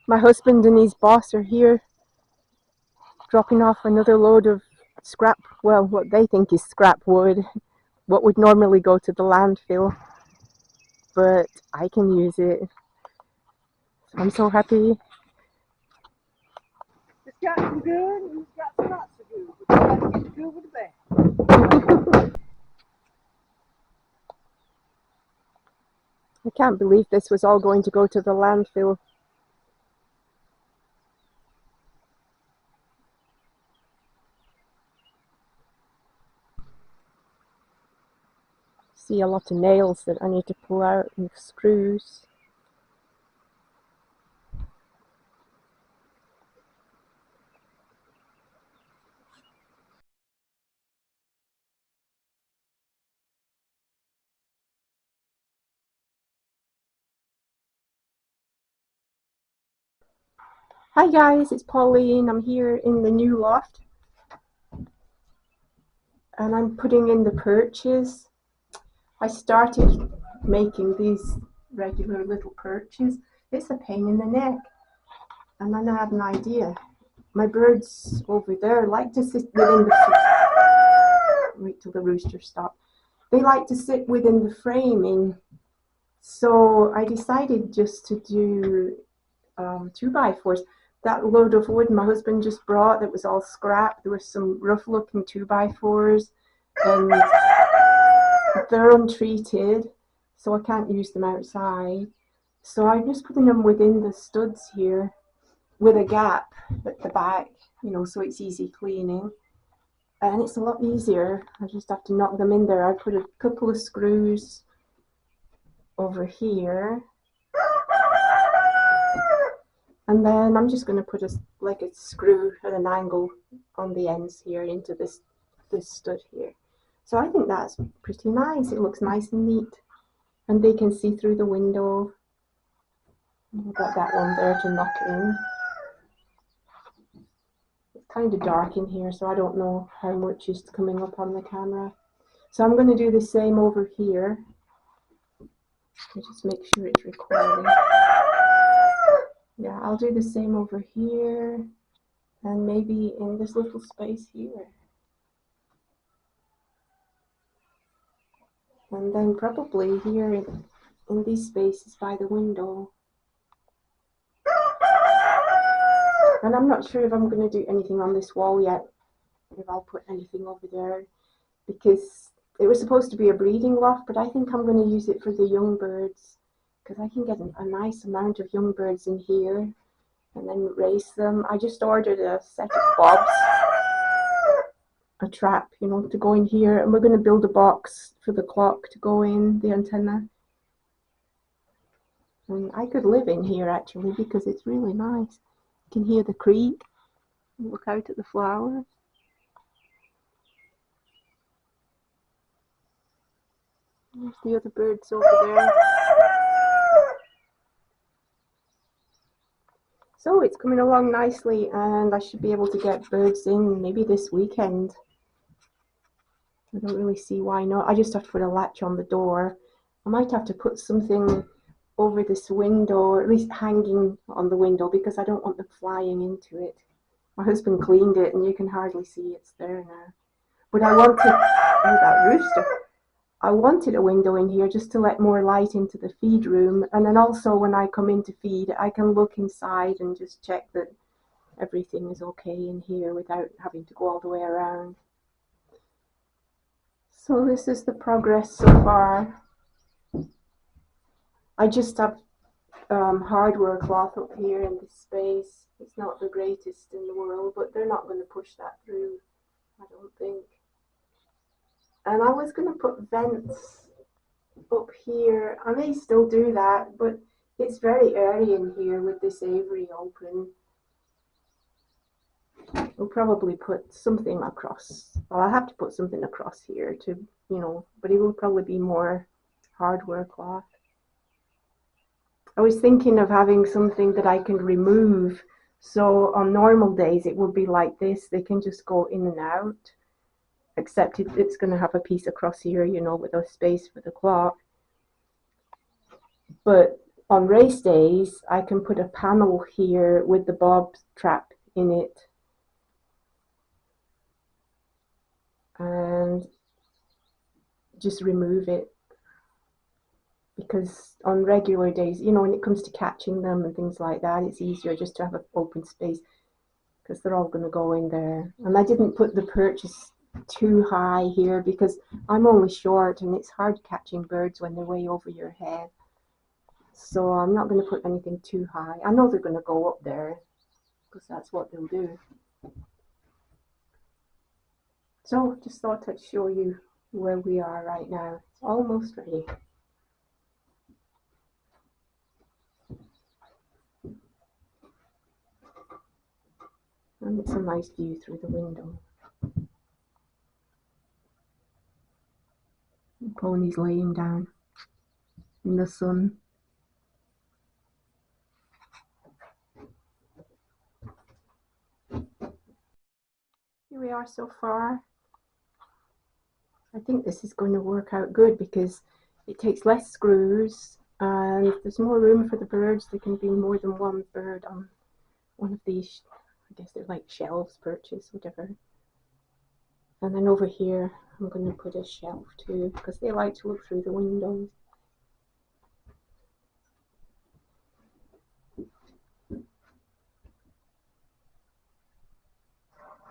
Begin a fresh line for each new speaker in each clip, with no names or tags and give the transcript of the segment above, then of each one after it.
My husband and his boss are here dropping off another load of scrap, well, what they think is scrap wood, what would normally go to the landfill, but I can use it. I'm so happy.
It's got some good and it's got some not so good. But you got to get the good with the bad.
I can't believe this was all going to go to the landfill. See a lot of nails that I need to pull out and screws. Hi guys, it's Pauline. I'm here in the new loft and I'm putting in the perches. I started making these regular little perches. It's a pain in the neck. And then I had an idea. My birds over there like to sit within the... Wait till the rooster stops. They like to sit within the framing. So I decided just to do 2x4s. That load of wood my husband just brought that was all scrap, there were some rough looking 2x4s and they're untreated, so I can't use them outside. So I'm just putting them within the studs here with a gap at the back, you know, so it's easy cleaning. And it's a lot easier. I just have to knock them in there. I put a couple of screws over here. And then I'm just going to put a screw at an angle on the ends here into this stud here. So I think that's pretty nice. It looks nice and neat. And they can see through the window. I've got that one there to knock in. It's kind of dark in here, so I don't know how much is coming up on the camera. So I'm going to do the same over here. I'll just make sure it's recording. Yeah, I'll do the same over here and maybe in this little space here. And then probably here in these spaces by the window. And I'm not sure if I'm going to do anything on this wall yet, if I'll put anything over there, because it was supposed to be a breeding loft, but I think I'm going to use it for the young birds, because I can get a nice amount of young birds in here and then raise them. I just ordered a set of bobs, a trap, you know, to go in here, and we're going to build a box for the clock to go in, the antenna. And I could live in here actually because it's really nice. You can hear the creek, look out at the flowers. There's the other birds over there. So it's coming along nicely and I should be able to get birds in maybe this weekend. I don't really see why not. I just have to put a latch on the door. I might have to put something over this window, or at least hanging on the window, because I don't want them flying into it. My husband cleaned it and you can hardly see it's there now. But I wanted, oh, that rooster. I wanted a window in here just to let more light into the feed room, and then also when I come in to feed I can look inside and just check that everything is okay in here without having to go all the way around. So this is the progress so far. I just have hardware cloth up here in this space. It's not the greatest in the world, but they're not going to push that through, I don't think. And I was going to put vents up here. I may still do that, but it's very early in here with this aviary open. We'll probably put something across. Well, I'll have to put something across here to, you know, but it will probably be more hardware cloth. I was thinking of having something that I can remove. So on normal days it would be like this. They can just go in and out. Except it's going to have a piece across here, you know, with a space for the clock. But on race days, I can put a panel here with the bob trap in it, and just remove it, because on regular days, you know, when it comes to catching them and things like that, it's easier just to have an open space, because they're all going to go in there. And I didn't put the perches too high here because I'm only short and it's hard catching birds when they're way over your head. So I'm not going to put anything too high. I know they're going to go up there because that's what they'll do. So just thought I'd show you where we are right now. It's almost ready. And it's a nice view through the window. The pony's laying down in the sun. Here we are so far. I think this is going to work out good because it takes less screws and there's more room for the birds. There can be more than one bird on one of these, I guess they're like shelves, perches, whatever. And then over here I'm going to put a shelf too because they like to look through the windows.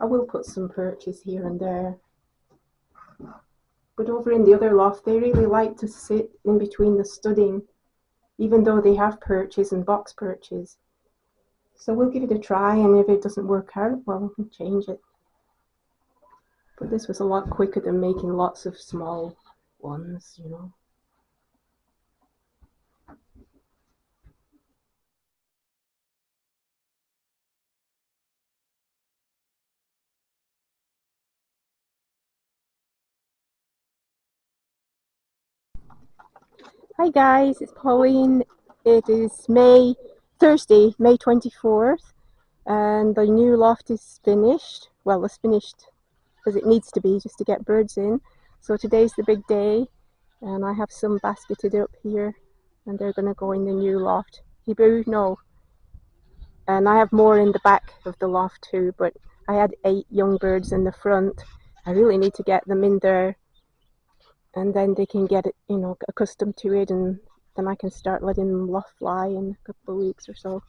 I will put some perches here and there. But over in the other loft, they really like to sit in between the studding, even though they have perches and box perches. So we'll give it a try, and if it doesn't work out, well, we can change it. But this was a lot quicker than making lots of small ones, you know. Hi guys, it's Pauline. It is Thursday, May 24th, and the new loft is finished. Well, it's finished as it needs to be just to get birds in. So today's the big day, and I have some basketed up here, and they're going to go in the new loft. Hebrew? No. And I have more in the back of the loft too, but I had 8 young birds in the front. I really need to get them in there, and then they can get, you know, accustomed to it, and then I can start letting them loft fly in a couple of weeks or so.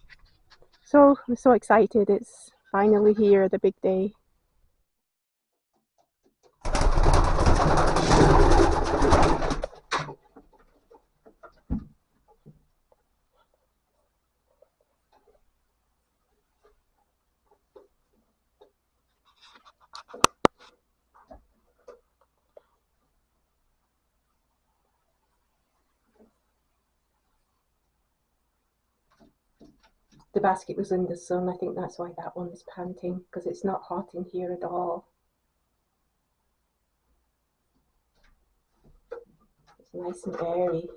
So I'm so excited. It's finally here, the big day. The basket was in the sun. I think that's why that one is panting, because it's not hot in here at all. It's nice and airy.